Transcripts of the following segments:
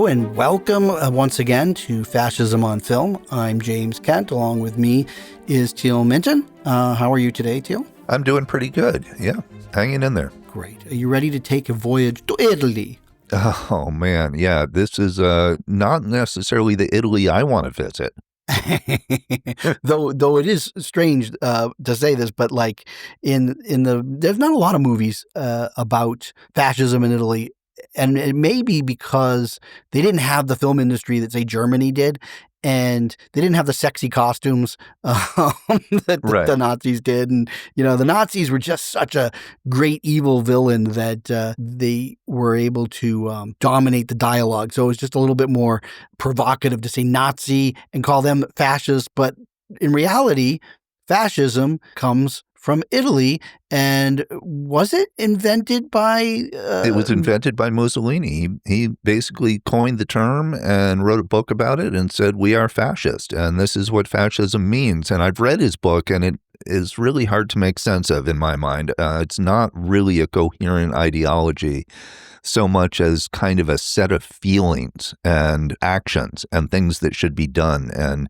and welcome once again to Fascism on Film. I'm James Kent. Along with me is Teal Minton. How are you today, Teal? I'm doing pretty good. Yeah, hanging in there. Great. Are you ready to take a voyage to Italy? Oh, man. Yeah, this is not necessarily the Italy I want to visit. though it is strange to say this, but like there's not a lot of movies about fascism in Italy. And it may be because they didn't have the film industry that, say, Germany did, and they didn't have the sexy costumes that the Nazis did. And, you know, the Nazis were just such a great evil villain that they were able to dominate the dialogue. So it was just a little bit more provocative to say Nazi and call them fascists. But in reality, fascism comes from Italy. And was it invented by... It was invented by Mussolini. He basically coined the term and wrote a book about it and said, we are fascist. And this is what fascism means. And I've read his book, and it is really hard to make sense of in my mind. It's not really a coherent ideology so much as kind of a set of feelings and actions and things that should be done. And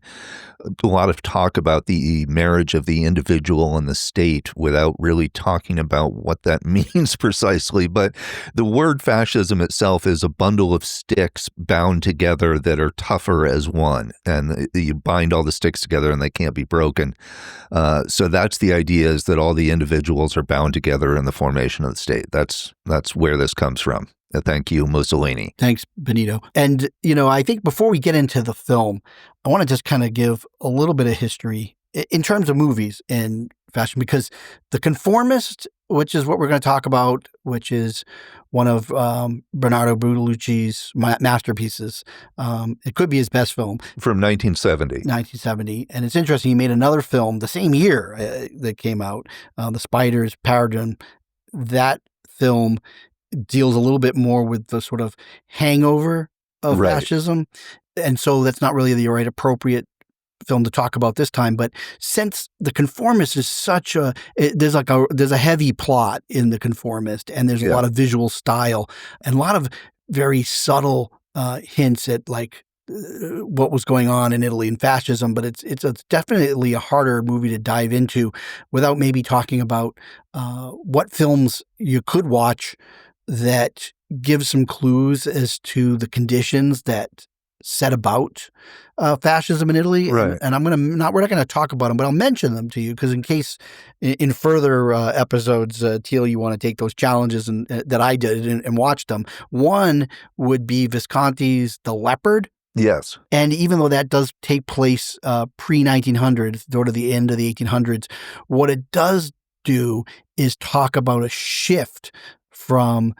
a lot of talk about the marriage of the individual and the state without really talking about what that means precisely. But the word fascism itself is a bundle of sticks bound together that are tougher as one. And you bind all the sticks together and they can't be broken. So that's the idea, is that all the individuals are bound together in the formation of the state. That's where this comes from. Thank you, Mussolini. Thanks, Benito. And, you know, I think before we get into the film, I want to just kind of give a little bit of history in terms of movies and fashion, because The Conformist, which is what we're going to talk about, which is one of Bernardo Bertolucci's masterpieces. It could be his best film. From 1970. 1970. And it's interesting, he made another film the same year that came out, The Spider's Paragon. That film deals a little bit more with the sort of hangover of fascism. And so that's not really the right appropriate film to talk about this time. But since The Conformist is such there's a heavy plot in The Conformist, and there's a lot of visual style and a lot of very subtle hints at like what was going on in Italy and fascism. But it's definitely a harder movie to dive into without maybe talking about what films you could watch that give some clues as to the conditions that set about fascism in Italy. Right. And we're not going to talk about them, but I'll mention them to you because in case in further episodes, Teal, you want to take those challenges that I did and watch them. One would be Visconti's The Leopard. Yes. And even though that does take place pre-1900, sort of the end of the 1800s, what it does do is talk about a shift from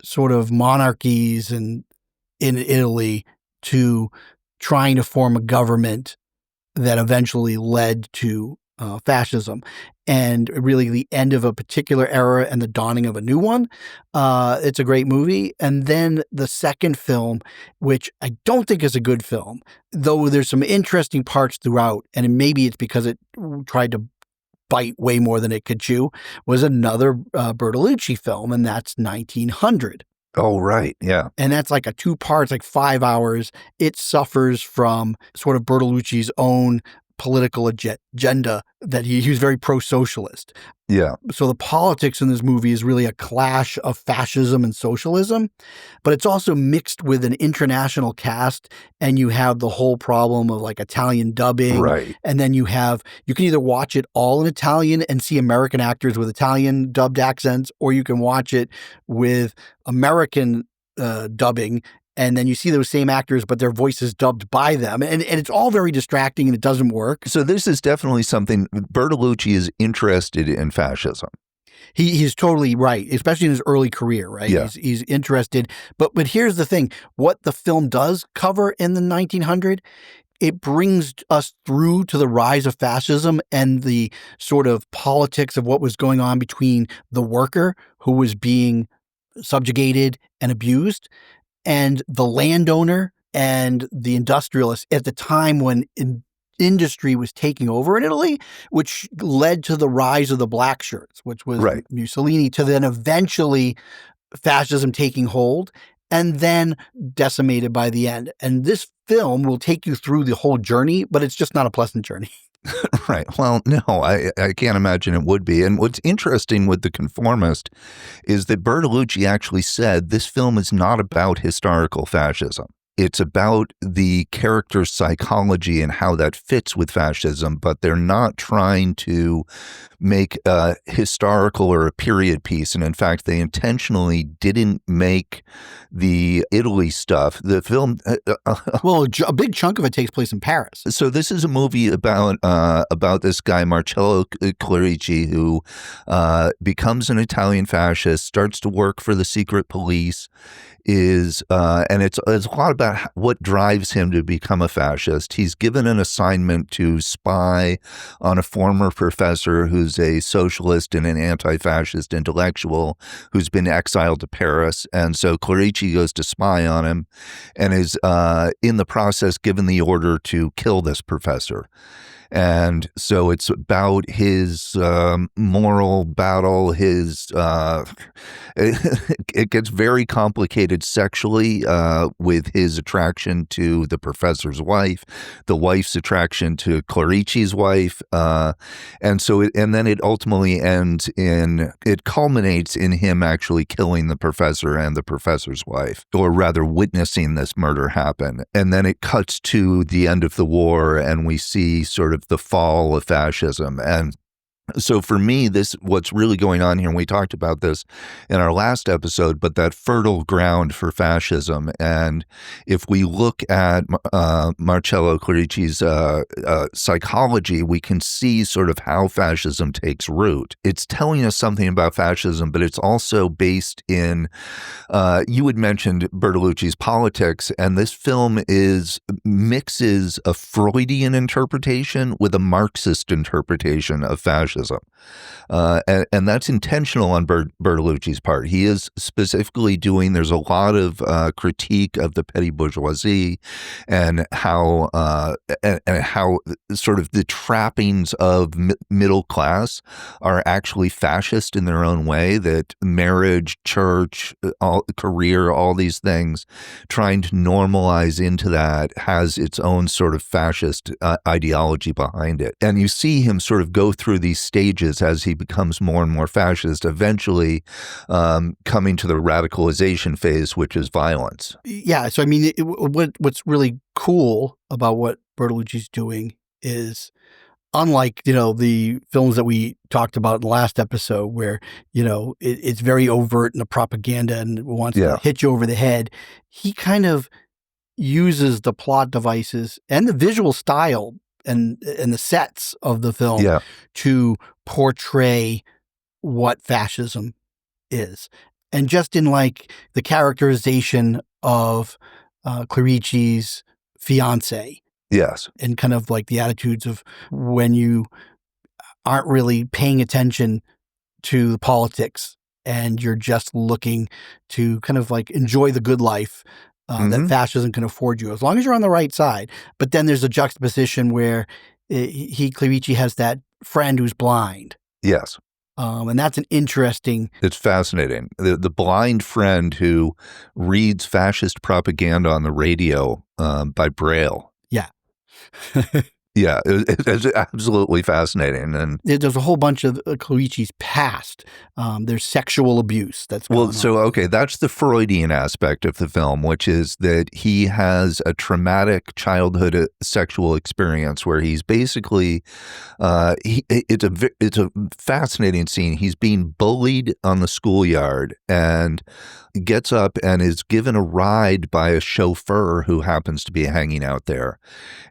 sort of monarchies in Italy to trying to form a government that eventually led to fascism, and really the end of a particular era and the dawning of a new one. It's a great movie. And then the second film, which I don't think is a good film, though there's some interesting parts throughout, and maybe it's because it tried to bite way more than it could chew, was another Bertolucci film, and that's 1900. Oh, right. Yeah. And that's like a 2 parts, like 5 hours. It suffers from sort of Bertolucci's own political agenda that he was very pro-socialist. Yeah. So the politics in this movie is really a clash of fascism and socialism, but it's also mixed with an international cast, and you have the whole problem of like Italian dubbing. Right. And then you can either watch it all in Italian and see American actors with Italian dubbed accents, or you can watch it with American dubbing, and then you see those same actors, but their voices dubbed by them. And it's all very distracting, and it doesn't work. So this is definitely something, Bertolucci is interested in fascism. He's totally right, especially in his early career, right? Yeah. He's interested. But here's the thing. What the film does cover in the 1900, it brings us through to the rise of fascism and the sort of politics of what was going on between the worker who was being subjugated and abused, and the landowner and the industrialist at the time when industry was taking over in Italy, which led to the rise of the black shirts, which was Mussolini, to then eventually fascism taking hold. and then decimated by the end. And this film will take you through the whole journey, but it's just not a pleasant journey. Right. Well, no, I can't imagine it would be. And what's interesting with The Conformist is that Bertolucci actually said this film is not about historical fascism. It's about the character's psychology and how that fits with fascism, but they're not trying to make a historical or a period piece. And in fact, they intentionally didn't make the Italy stuff. The film, well, a big chunk of it takes place in Paris. So this is a movie about this guy Marcello Clerici, who becomes an Italian fascist, starts to work for the secret police. And it's a lot about what drives him to become a fascist. He's given an assignment to spy on a former professor who's a socialist and an anti-fascist intellectual who's been exiled to Paris. And so Clerici goes to spy on him and is in the process given the order to kill this professor. And so it's about his moral battle, it gets very complicated sexually with his attraction to the professor's wife, the wife's attraction to Clerici's wife. And then it ultimately it culminates in him actually killing the professor and the professor's wife, or rather witnessing this murder happen. And then it cuts to the end of the war and we see sort of the fall of fascism. And so for me, what's really going on here, and we talked about this in our last episode, but that fertile ground for fascism. And if we look at Marcello Clerici's psychology, we can see sort of how fascism takes root. It's telling us something about fascism, but it's also based in, you had mentioned Bertolucci's politics, and this film mixes a Freudian interpretation with a Marxist interpretation of fascism. And that's intentional on Bertolucci's part. He is specifically there's a lot of critique of the petty bourgeoisie and how sort of the trappings of middle class are actually fascist in their own way, that marriage, church, career, all these things, trying to normalize into that has its own sort of fascist ideology behind it. And you see him sort of go through these stages as he becomes more and more fascist, eventually coming to the radicalization phase, which is violence. Yeah. So, I mean, what's really cool about what Bertolucci's doing is, unlike, the films that we talked about in the last episode where, it's very overt in the propaganda and wants to hit you over the head, he kind of uses the plot devices and the visual style and the sets of the film to portray what fascism is. And just in like the characterization of Clerici's fiance. Yes. And kind of like the attitudes of when you aren't really paying attention to the politics and you're just looking to kind of like enjoy the good life that fascism can afford you, as long as you're on the right side. But then there's a juxtaposition where Clerici has that friend who's blind. Yes. And that's an interesting... It's fascinating. The blind friend who reads fascist propaganda on the radio by Braille. Yeah. Yeah, it's absolutely fascinating. And there's a whole bunch of Clerici's past. There's sexual abuse that's going on. So, okay, that's the Freudian aspect of the film, which is that he has a traumatic childhood sexual experience where he's basically, it's a fascinating scene. He's being bullied on the schoolyard and gets up and is given a ride by a chauffeur who happens to be hanging out there.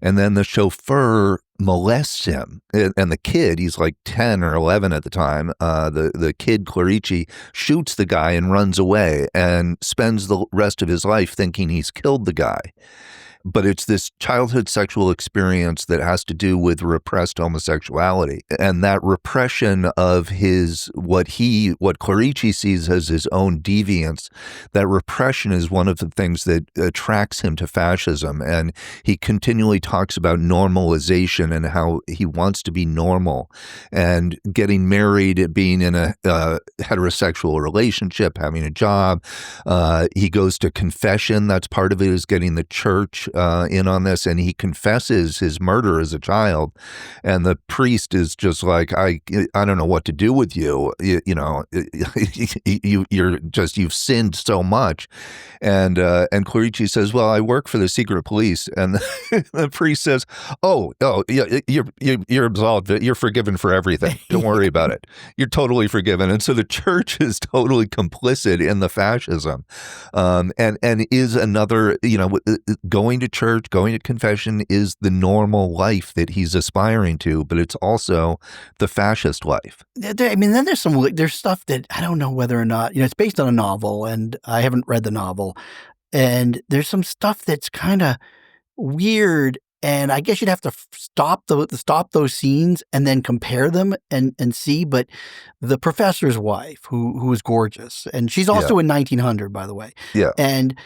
And then the chauffeur molests him. And the kid, he's like 10 or 11 at the time, the kid Clerici shoots the guy and runs away and spends the rest of his life thinking he's killed the guy. but it's this childhood sexual experience that has to do with repressed homosexuality. And that repression of what Clerici sees as his own deviance, that repression is one of the things that attracts him to fascism. And he continually talks about normalization and how he wants to be normal, and getting married, being in a heterosexual relationship, having a job. He goes to confession. That's part of it, is getting the church in on this, and he confesses his murder as a child, and the priest is just like, I don't know what to do with you. You know, you've sinned so much, and Clerici says, well, I work for the secret police, and the priest says, oh, yeah, you're absolved. You're forgiven for everything. Don't worry about it. You're totally forgiven. And so the church is totally complicit in the fascism, and is another, going to church, going to confession is the normal life that he's aspiring to, but it's also the fascist life. I mean, then there's stuff that I don't know whether or not, it's based on a novel, and I haven't read the novel, and there's some stuff that's kind of weird, and I guess you'd have to stop those scenes and then compare them and see. But the professor's wife, who is gorgeous, and she's also in 1900, by the way. Yeah. And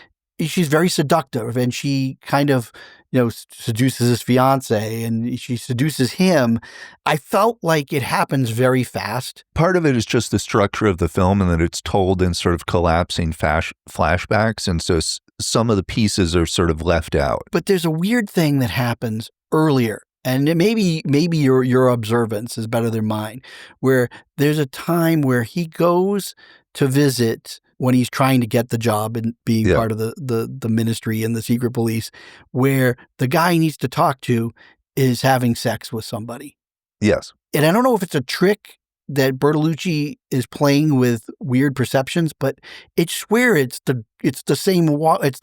she's very seductive, and she kind of, seduces his fiance, and she seduces him. I felt like it happens very fast. Part of it is just the structure of the film, and that it's told in sort of collapsing flashbacks. And so some of the pieces are sort of left out. But there's a weird thing that happens earlier, and maybe your observance is better than mine, where there's a time where he goes to visit when he's trying to get the job and being part of the ministry and the secret police, where the guy he needs to talk to is having sex with somebody. Yes. And I don't know if it's a trick that Bertolucci is playing with weird perceptions, but I swear it's the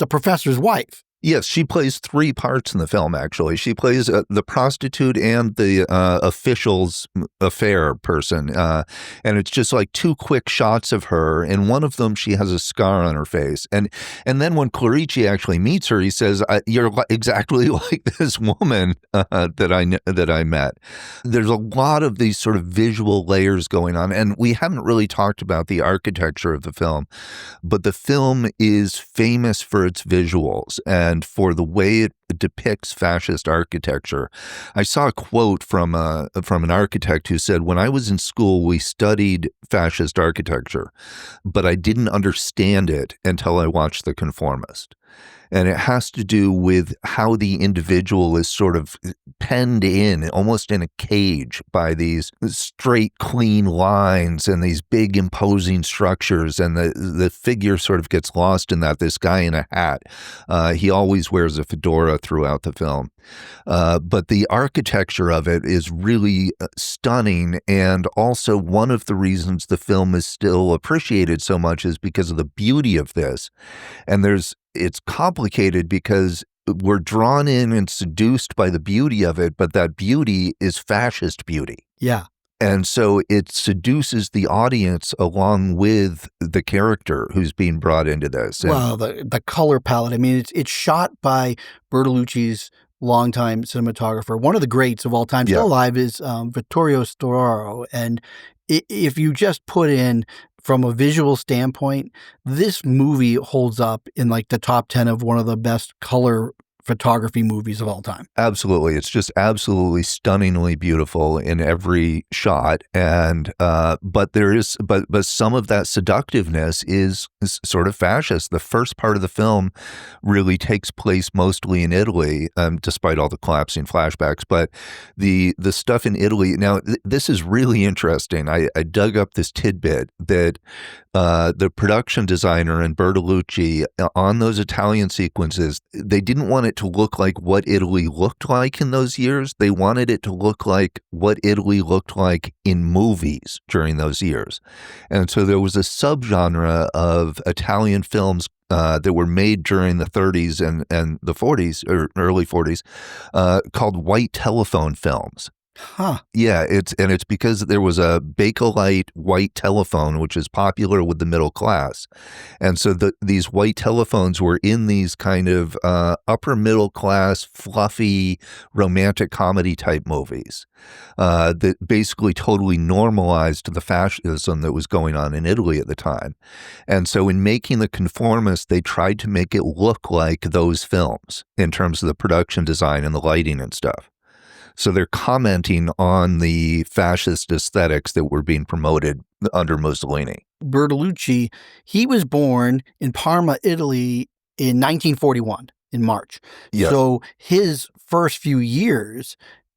professor's wife. Yes, she plays three parts in the film, actually. She plays the prostitute and the official's affair person. And it's just like two quick shots of her. In one of them, she has a scar on her face. And then when Clerici actually meets her, he says, you're exactly like this woman that I met. There's a lot of these sort of visual layers going on. And we haven't really talked about the architecture of the film, but the film is famous for its visuals and for the way it depicts fascist architecture. I saw a quote from an architect who said, when I was in school, we studied fascist architecture, but I didn't understand it until I watched The Conformist. And it has to do with how the individual is sort of penned in, almost in a cage, by these straight, clean lines and these big, imposing structures. And the figure sort of gets lost in that. This guy in a hat, he always wears a fedora throughout the film. But the architecture of it is really stunning. And also one of the reasons the film is still appreciated so much is because of the beauty of this. And it's complicated because we're drawn in and seduced by the beauty of it, but that beauty is fascist beauty. Yeah. And so it seduces the audience along with the character who's being brought into this. Well, the color palette. I mean, it's shot by Bertolucci's longtime cinematographer. One of the greats of all time, still alive, is Vittorio Storaro. And if you just put in, from a visual standpoint, this movie holds up in like the top 10 of one of the best color photography movies of all time. Absolutely. It's just absolutely stunningly beautiful in every shot. And but some of that seductiveness is sort of fascist. The first part of the film really takes place mostly in Italy, despite all the collapsing flashbacks. But the stuff in Italy, now this is really interesting. I dug up this tidbit that the production designer and Bertolucci, on those Italian sequences, they didn't want it to look like what Italy looked like in those years. They wanted it to look like what Italy looked like in movies during those years. And so there was a subgenre of Italian films that were made during the 30s and the 40s, or early 40s, called white telephone films. Huh. Yeah, it's because there was a Bakelite white telephone, which is popular with the middle class. And so these white telephones were in these kind of upper middle class, fluffy, romantic comedy type movies that basically totally normalized the fascism that was going on in Italy at the time. And so in making The Conformist, they tried to make it look like those films in terms of the production design and the lighting and stuff. So they're commenting on the fascist aesthetics that were being promoted under Mussolini. Bertolucci, he was born in Parma, Italy in 1941 in March. Yes. So his first few years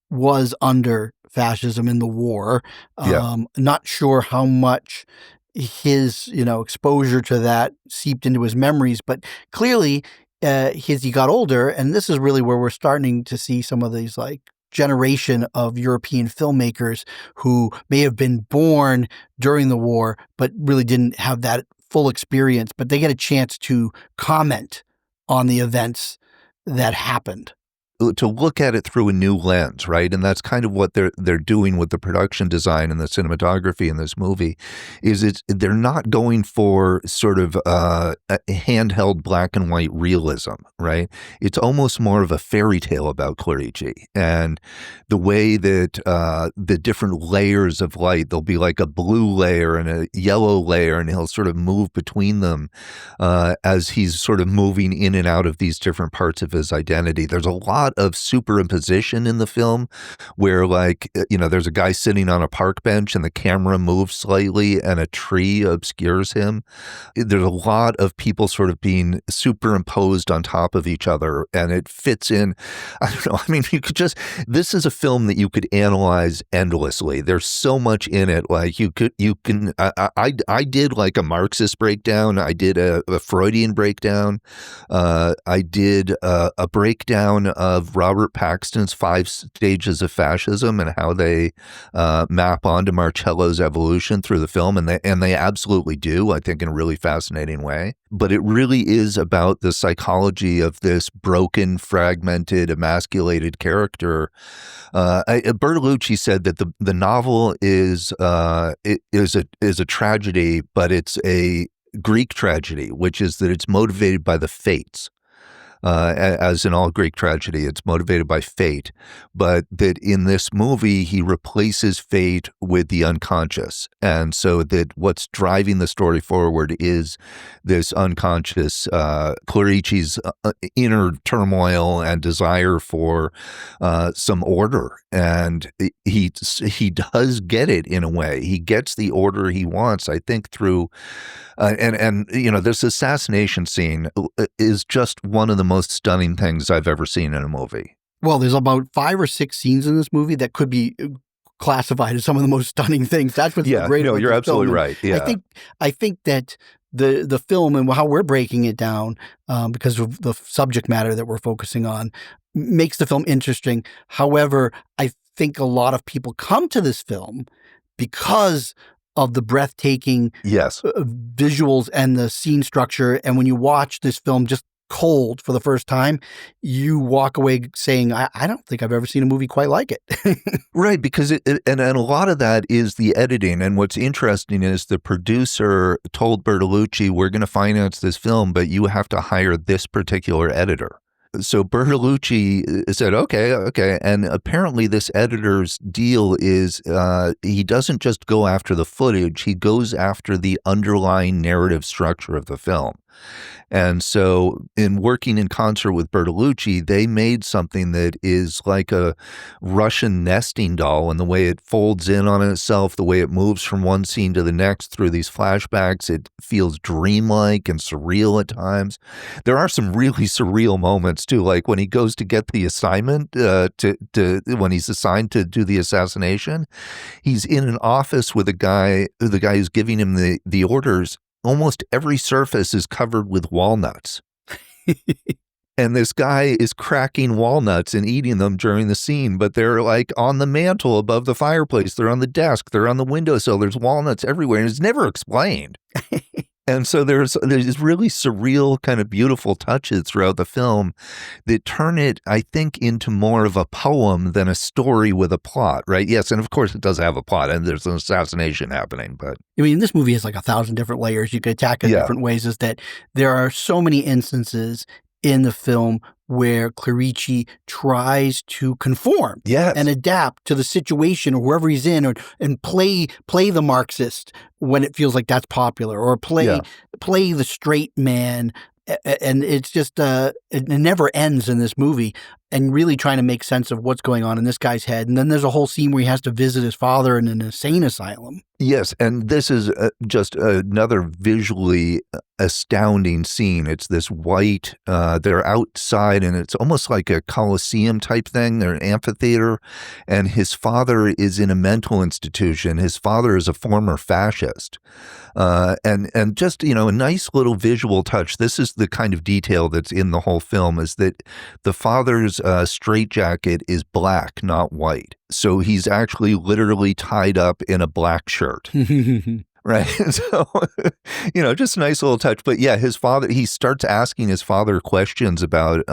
was under fascism in the war. Yeah. Not sure how much his, exposure to that seeped into his memories, but clearly, as he got older, and this is really where we're starting to see some of these like generation of European filmmakers who may have been born during the war, but really didn't have that full experience, but they get a chance to comment on the events that happened. To look at it through a new lens, right? And that's kind of what they're doing with the production design and the cinematography in this movie. They're not going for sort of a handheld black and white realism, right? It's almost more of a fairy tale about Clerici and the way that the different layers of light. There'll be like a blue layer and a yellow layer, and he'll sort of move between them as he's sort of moving in and out of these different parts of his identity. There's a lot of superimposition in the film where there's a guy sitting on a park bench and the camera moves slightly and a tree obscures him. There's a lot of people sort of being superimposed on top of each other, and it fits in. I don't know. I mean, this is a film that you could analyze endlessly. There's so much in it. Like I did like a Marxist breakdown. I did a Freudian breakdown. I did a breakdown of Robert Paxton's 5 stages of fascism and how they map onto Marcello's evolution through the film, and they absolutely do, I think, in a really fascinating way. But it really is about the psychology of this broken, fragmented, emasculated character. Bertolucci said that the novel is a tragedy, but it's a Greek tragedy, which is that it's motivated by the fates. As in all Greek tragedy, it's motivated by fate, but that in this movie, he replaces fate with the unconscious. And so that what's driving the story forward is this unconscious, Clerici's inner turmoil and desire for some order. And he does get it in a way. He gets the order he wants, I think, through this assassination scene is just one of the most stunning things I've ever seen in a movie. Well, there's about 5 or 6 scenes in this movie that could be classified as some of the most stunning things. That's what's so great about you're this absolutely film. right. Yeah. I think that the film and how we're breaking it down, because of the subject matter that we're focusing on, makes the film interesting. However, I think a lot of people come to this film because of the breathtaking visuals and the scene structure. And when you watch this film just cold for the first time, you walk away saying, I don't think I've ever seen a movie quite like it. Right, because and a lot of that is the editing. And what's interesting is the producer told Bertolucci, we're going to finance this film, but you have to hire this particular editor. So Bertolucci said, okay. And apparently this editor's deal is he doesn't just go after the footage, he goes after the underlying narrative structure of the film. And so in working in concert with Bertolucci, they made something that is like a Russian nesting doll, and the way it folds in on itself, the way it moves from one scene to the next through these flashbacks, it feels dreamlike and surreal at times. There are some really surreal moments too, like when he goes to get the assignment when he's assigned to do the assassination, he's in an office with the guy who's giving him the orders. Almost every surface is covered with walnuts. And this guy is cracking walnuts and eating them during the scene, but they're like on the mantle above the fireplace. They're on the desk. They're on the windowsill. There's walnuts everywhere, and it's never explained. And so there's really surreal, kind of beautiful touches throughout the film that turn it, I think, into more of a poem than a story with a plot, right? Yes, and of course it does have a plot, and there's an assassination happening, but I mean, this movie has like 1,000 different layers. You could attack it yeah, different ways. Is that there are so many instances in the film where Clerici tries to conform and yes, adapt to the situation or wherever he's in, or and play the Marxist when it feels like that's popular, or yeah. play the straight man. And it's just it never ends in this movie, and really trying to make sense of what's going on in this guy's head. And then there's a whole scene where he has to visit his father in an insane asylum. Yes, and this is just another visually astounding scene. It's this white, they're outside, and it's almost like a coliseum type thing. They're an amphitheater, and his father is in a mental institution. His father is a former fascist. And just, you know, a nice little visual touch. This is the kind of detail that's in the whole film, is that the father's straitjacket is black, not white. So he's actually literally tied up in a black shirt. Right. So, you know, just a nice little touch. But yeah, his father, he starts asking his father questions about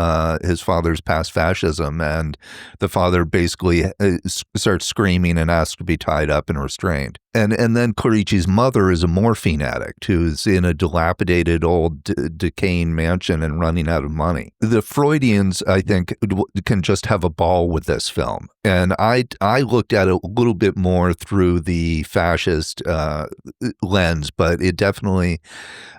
his father's past fascism. And the father basically starts screaming and asks to be tied up and restrained. And then Clerici's mother is a morphine addict who's in a dilapidated old decaying mansion and running out of money. The Freudians, I think, can just have a ball with this film. And I looked at it a little bit more through the fascist lens, but it definitely,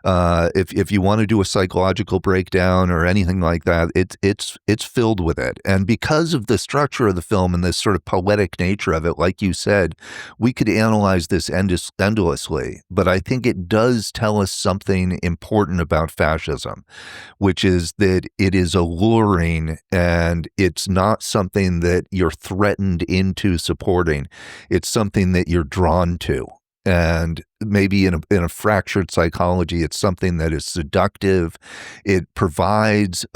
if you want to do a psychological breakdown or anything like that, it's filled with it. And because of the structure of the film and this sort of poetic nature of it, like you said, we could analyze this endlessly. But I think it does tell us something important about fascism, which is that it is alluring and it's not something that you're threatened into supporting. It's something that you're drawn to. And maybe in a fractured psychology, it's something that is seductive. It provides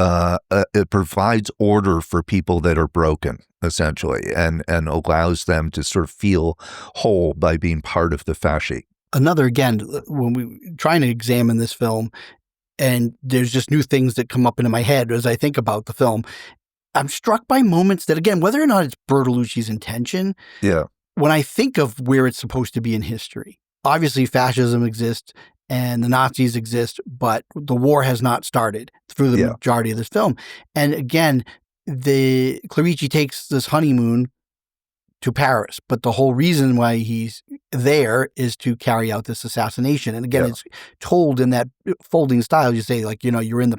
order for people that are broken, essentially, and allows them to sort of feel whole by being part of the fasci. Another, again, when we trying to examine this film, and there's just new things that come up into my head as I think about the film, I'm struck by moments that, again, whether or not it's Bertolucci's intention, Yeah, when I think of where it's supposed to be in history, obviously fascism exists and the Nazis exist, but the war has not started through the yeah, majority of this film. And again, the Clerici takes this honeymoon to Paris, but the whole reason why he's there is to carry out this assassination. And again, yeah, it's told in that folding style. You say, like, you know, you're in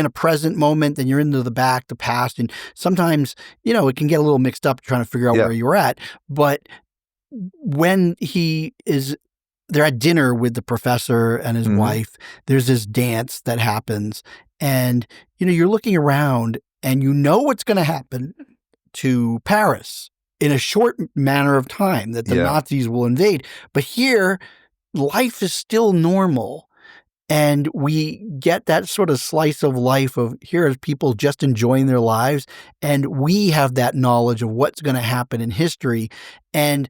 a present moment, then you're into the back, the past, and sometimes, you know, it can get a little mixed up trying to figure out yeah, where you were at. But when they're at dinner with the professor and his hmm, wife, there's this dance that happens, and you know, you're looking around and you know what's going to happen to Paris in a short manner of time, that the yeah, Nazis will invade. But here, life is still normal. And we get that sort of slice of life of here are people just enjoying their lives. And we have that knowledge of what's going to happen in history. And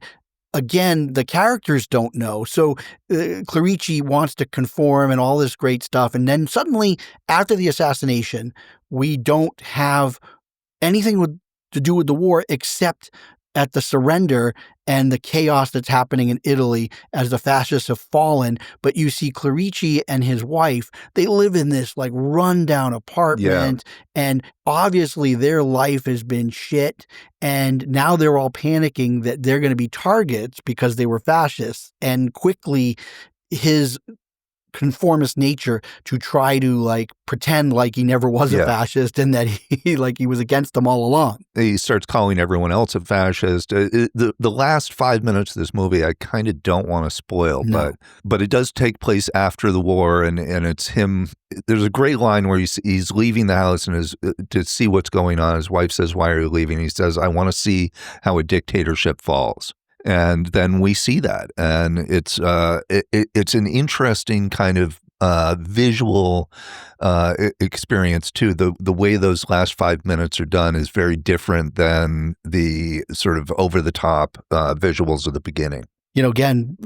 again, the characters don't know. So Clerici wants to conform and all this great stuff. And then suddenly, after the assassination, we don't have anything to do with the war except at the surrender and the chaos that's happening in Italy as the fascists have fallen. But you see Clerici and his wife, they live in this like rundown yeah. apartment, and obviously their life has been shit. And now they're all panicking that they're going to be targets because they were fascists. And quickly, his conformist nature to try to like pretend like he never was a Yeah. fascist and that he like he was against them all along. He starts calling everyone else a fascist. The last 5 minutes of this movie, I kind of don't want to spoil, No. but it does take place after the war, and it's him. There's a great line where he's leaving the house and to see what's going on. His wife says, "Why are you leaving?" He says, "I want to see how a dictatorship falls." And then we see that, and it's an interesting kind of visual experience too. The way those last 5 minutes are done is very different than the sort of over the top visuals of the beginning. again,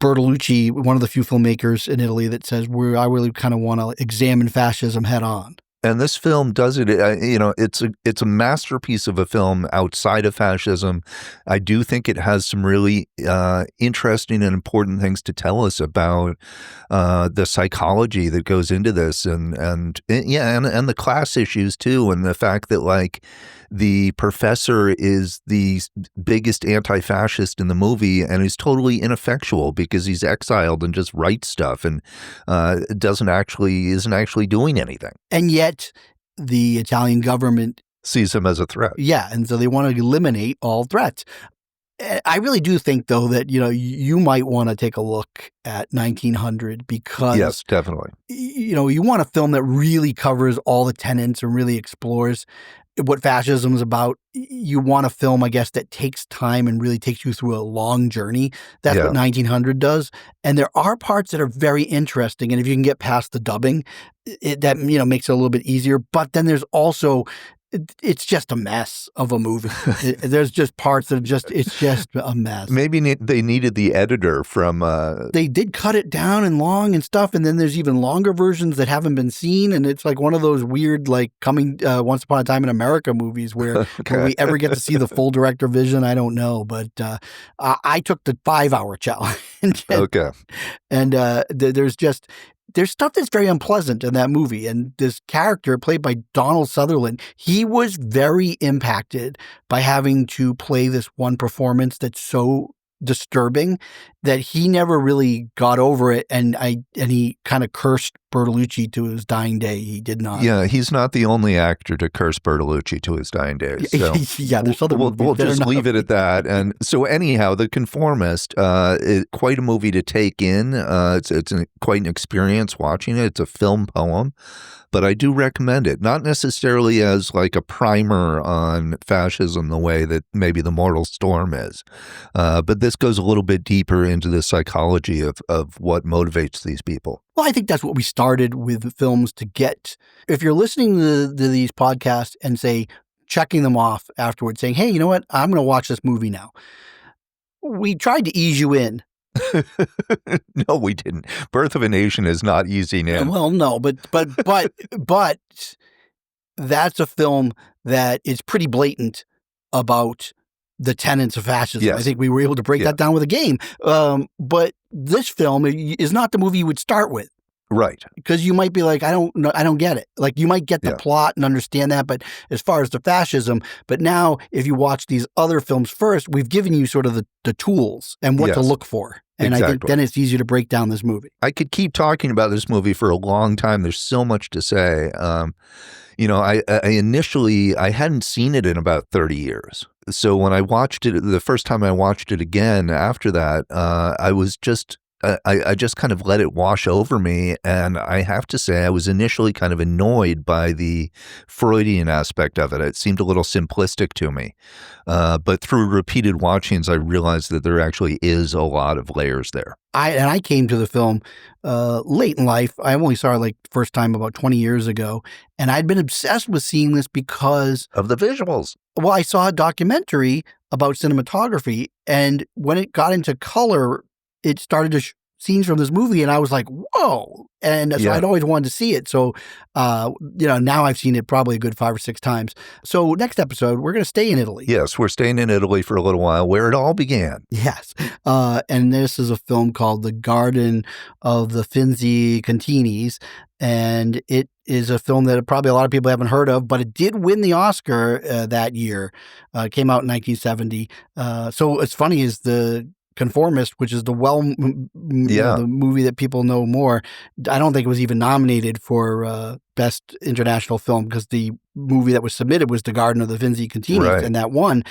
Bertolucci, one of the few filmmakers in Italy that says, I really kind of want to examine fascism head on. And this film does it. It's a masterpiece of a film outside of fascism. I do think it has some really interesting and important things to tell us about the psychology that goes into this, and the class issues too, and the fact that like the professor is the biggest anti-fascist in the movie and is totally ineffectual because he's exiled and just writes stuff and isn't actually doing anything. And yet the Italian government sees him as a threat. Yeah, and so they want to eliminate all threats. I really do think, though, that, you might want to take a look at 1900 because... Yes, definitely. You want a film that really covers all the tenets and really explores what fascism is about. You want a film, I guess, that takes time and really takes you through a long journey. That's what 1900 does. And there are parts that are very interesting. And if you can get past the dubbing, that makes it a little bit easier. But then there's also... it's just a mess of a movie. There's just parts that it's just a mess. Maybe they needed the editor from... They did cut it down and long and stuff, and then there's even longer versions that haven't been seen, and it's like one of those weird, like, coming Once Upon a Time in America movies where will we ever get to see the full director vision? I don't know, but I took the 5-hour challenge. Okay. And there's stuff that's very unpleasant in that movie. And this character played by Donald Sutherland, he was very impacted by having to play this one performance that's so disturbing that he never really got over it. And he kind of cursed Bertolucci to his dying day. He did not. Yeah, he's not the only actor to curse Bertolucci to his dying days. So yeah, there's other we'll just leave it at that. And so anyhow, The Conformist, is quite a movie to take in. It's quite an experience watching it. It's a film poem. But I do recommend it, not necessarily as like a primer on fascism the way that maybe The Mortal Storm is. But this goes a little bit deeper into the psychology of what motivates these people. Well, I think that's what we started with films to get. If you're listening to these podcasts and say, checking them off afterwards, saying, hey, you know what? I'm going to watch this movie now. We tried to ease you in. No, we didn't. Birth of a Nation is not easing in. Well, no, but that's a film that is pretty blatant about the tenets of fascism. Yes. I think we were able to break that down with a game. But this film is not the movie you would start with. Right. Because you might be like, I don't get it. Like, you might get the plot and understand that, but as far as the fascism, but now if you watch these other films first, we've given you sort of the tools and what to look for. And I think then it's easier to break down this movie. I could keep talking about this movie for a long time. There's so much to say. I hadn't seen it in about 30 years. So when I watched it, the first time I watched it again after that, I just kind of let it wash over me. And I have to say, I was initially kind of annoyed by the Freudian aspect of it. It seemed a little simplistic to me. But through repeated watchings, I realized that there actually is a lot of layers there. I came to the film late in life. I only saw it like first time about 20 years ago. And I'd been obsessed with seeing this because of the visuals. Well, I saw a documentary about cinematography. And when it got into color, it started to scenes from this movie, and I was like, whoa. And so I'd always wanted to see it. So, now I've seen it probably a good 5 or 6 times. So next episode, we're going to stay in Italy. Yes, we're staying in Italy for a little while, where it all began. Yes. And this is a film called The Garden of the Finzi Continis. And it is a film that probably a lot of people haven't heard of, but it did win the Oscar that year. It came out in 1970. So it's funny is the Conformist, which is the the movie that people know more. I don't think it was even nominated for Best International Film because the movie that was submitted was The Garden of the Finzi Continis, and that won.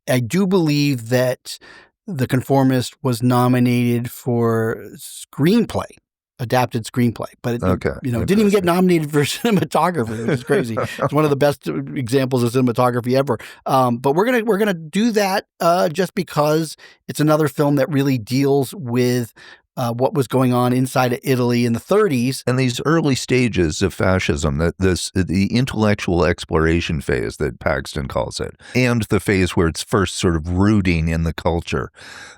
I do believe that The Conformist was nominated for screenplay. Adapted screenplay, but it didn't even get nominated for cinematography, which is crazy. It's one of the best examples of cinematography ever. But we're gonna do that just because it's another film that really deals with what was going on inside of Italy in the 30s. And these early stages of fascism, the intellectual exploration phase that Paxton calls it, and the phase where it's first sort of rooting in the culture,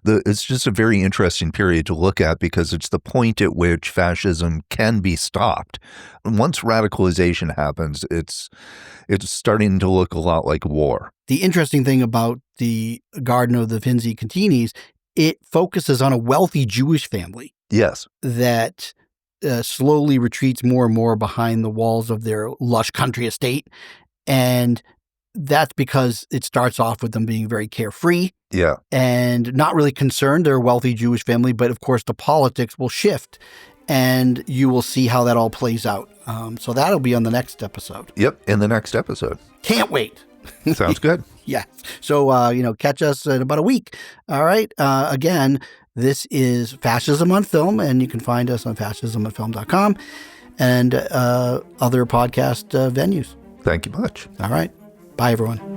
it's just a very interesting period to look at because it's the point at which fascism can be stopped. Once radicalization happens, it's starting to look a lot like war. The interesting thing about the Garden of the Vinci Cantinis, it focuses on a wealthy Jewish family. Yes. That slowly retreats more and more behind the walls of their lush country estate. And that's because it starts off with them being very carefree. Yeah. And not really concerned. They're a wealthy Jewish family, but of course the politics will shift. And you will see how that all plays out. So that'll be on the next episode. Yep, in the next episode. Can't wait. Sounds good. Yeah. So, catch us in about a week. All right. Again, this is Fascism on Film, and you can find us on fascismonfilm.com and other podcast venues. Thank you much. All right. Bye, everyone.